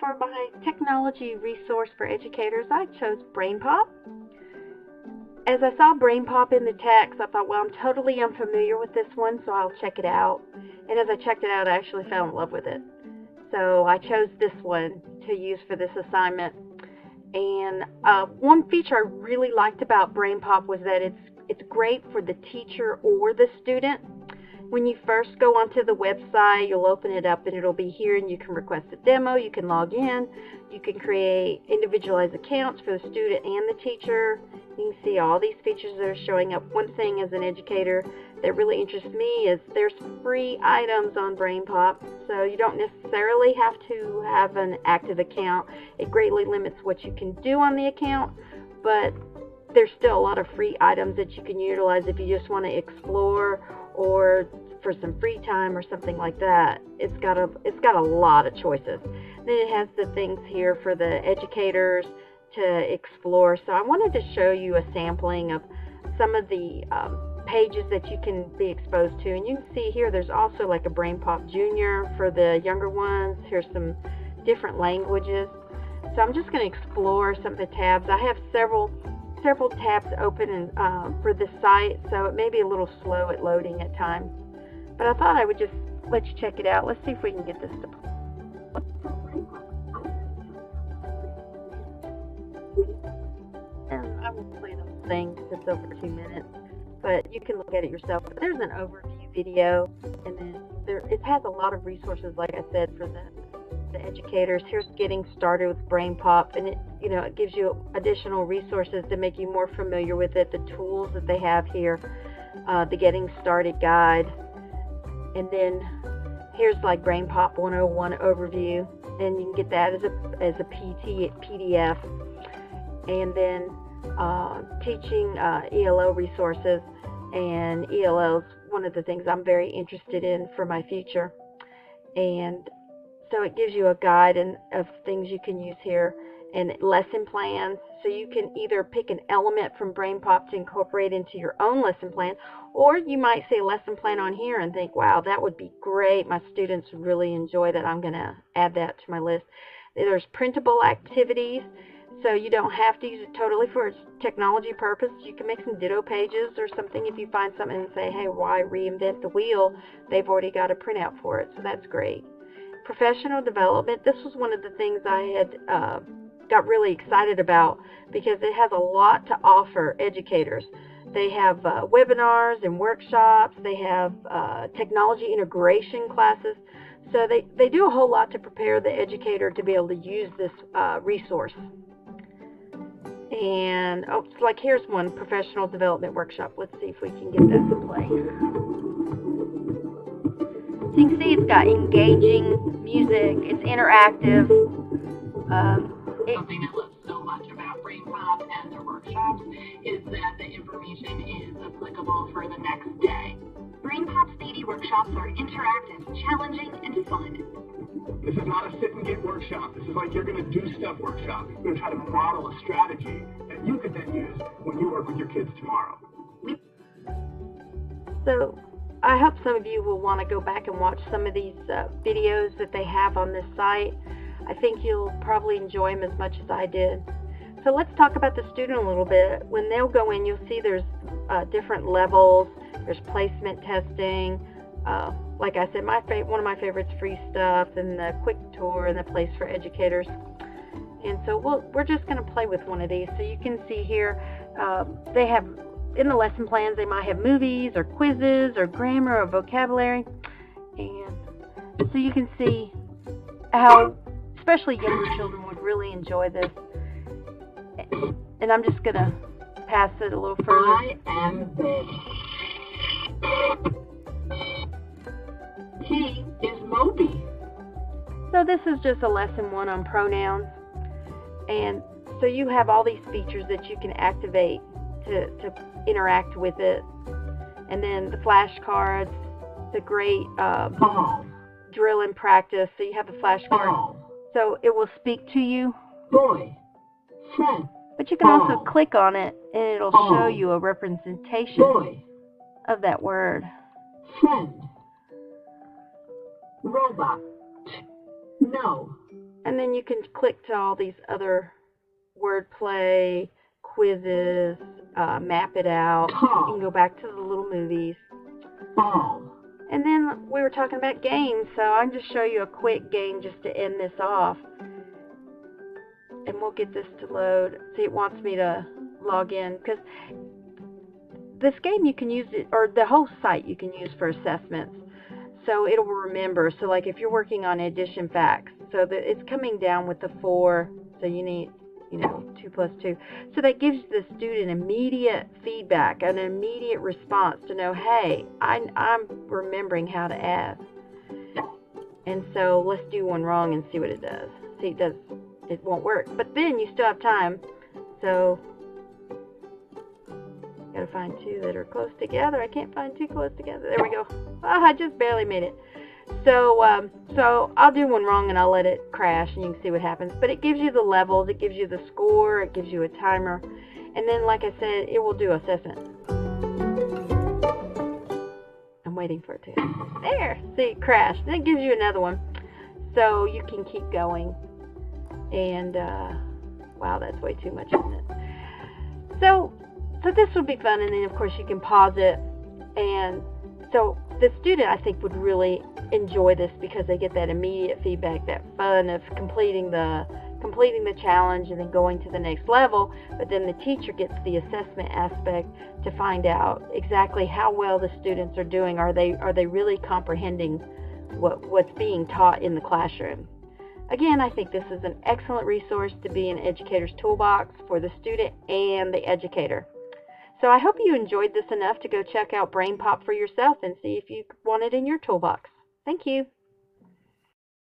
for my technology resource for educators, I chose BrainPOP. As I saw BrainPOP in the text, I thought, well, I'm totally unfamiliar with this one, so I'll check it out. And as I checked it out, I actually fell in love with it. So I chose this one to use for this assignment. And one feature I really liked about BrainPOP was that it's great for the teacher or the student. When you first go onto the website, you'll open it up and it'll be here, and you can request a demo, you can log in, you can create individualized accounts for the student and the teacher. You can see all these features that are showing up. One thing as an educator that really interests me is there's free items on BrainPOP, so you don't necessarily have to have an active account. It greatly limits what you can do on the account, but there's still a lot of free items that you can utilize if you just want to explore or for some free time or something like that. It's got a lot of choices. Then it has the things here for the educators to explore. So I wanted to show you a sampling of some of the pages that you can be exposed to. And you can see here there's also like a BrainPOP Junior for the younger ones. Here's some different languages. So I'm just going to explore some of the tabs. I have several tabs open for this site, so it may be a little slow at loading at times. But I thought I would just let you check it out. Let's see if we can get this to play. And I won't play the whole thing because it's over 2 minutes, but you can look at it yourself. But there's an overview video, and then it has a lot of resources, like I said, for the educators. Here's getting started with BrainPOP, and it gives you additional resources to make you more familiar with it. The tools that they have here, the getting started guide, and then here's like BrainPOP 101 overview, and you can get that as a PDF, and then teaching ELO resources, and ELO is one of the things I'm very interested in for my future. And so it gives you a guide of things you can use here, and lesson plans. So you can either pick an element from BrainPOP to incorporate into your own lesson plan, or you might see a lesson plan on here and think, wow, that would be great. My students really enjoy that. I'm going to add that to my list. There's printable activities, so you don't have to use it totally for its technology purpose. You can make some ditto pages or something if you find something and say, hey, why reinvent the wheel? They've already got a printout for it, so that's great. Professional development, this was one of the things I had got really excited about because it has a lot to offer educators. They have webinars and workshops. They have technology integration classes. So they do a whole lot to prepare the educator to be able to use this resource. And like here's one professional development workshop. Let's see if we can get that to play. So you can see it's got engaging music, it's interactive. Something I love so much about BrainPOP and their workshops is that the information is applicable for the next day. BrainPOP's PD workshops are interactive, challenging, and fun. This is not a sit and get workshop. This is like you're going to do stuff workshop. You're going to try to model a strategy that you could then use when you work with your kids tomorrow. So I hope some of you will want to go back and watch some of these videos that they have on this site. I think you'll probably enjoy them as much as I did. So let's talk about the student a little bit. When they'll go in, you'll see there's different levels. There's placement testing. Like I said, one of my favorites, free stuff, and the quick tour, and the place for educators. And so we're just going to play with one of these. So you can see here, they have, in the lesson plans, they might have movies or quizzes or grammar or vocabulary. And so you can see how especially younger children would really enjoy this. And I'm just going to pass it a little further. I am big. He is Moby. So this is just a lesson 1 on pronouns. And so you have all these features that you can activate to interact with it. And then the flashcards, the great drill and practice. So you have the flashcard. So it will speak to you. Boy. Friend. But you can also click on it and it'll show you a representation of that word. Friend. Robot. No. And then you can click to all these other wordplay, quizzes, map it out. You can go back to the little movies. Ball. And then we were talking about games, so I'll just show you a quick game just to end this off. And we'll get this to load. See, it wants me to log in, because this game you can use it, or the whole site you can use for assessments. So it'll remember. So like if you're working on addition facts, so that it's coming down with the 4, so you need, 2 plus 2. So that gives the student immediate feedback, an immediate response to know, hey, I'm remembering how to add. And so let's do one wrong and see what it does. See, it won't work. But then you still have time. So gotta find 2 that are close together. I can't find 2 close together. There we go. Oh, I just barely made it. So so I'll do one wrong and I'll let it crash and you can see what happens. But it gives you the levels, it gives you the score, it gives you a timer, and then like I said, it will do assessment. I'm waiting for it to. There! See, it crashed. Then it gives you another one. So you can keep going. And wow, that's way too much, isn't it? So this would be fun, and then of course you can pause it. And so the student, I think, would really enjoy this because they get that immediate feedback, that fun of completing the challenge and then going to the next level. But then the teacher gets the assessment aspect to find out exactly how well the students are doing. Are they really comprehending what's being taught in the classroom? Again, I think this is an excellent resource to be an educator's toolbox for the student and the educator. So I hope you enjoyed this enough to go check out BrainPOP for yourself and see if you want it in your toolbox. Thank you.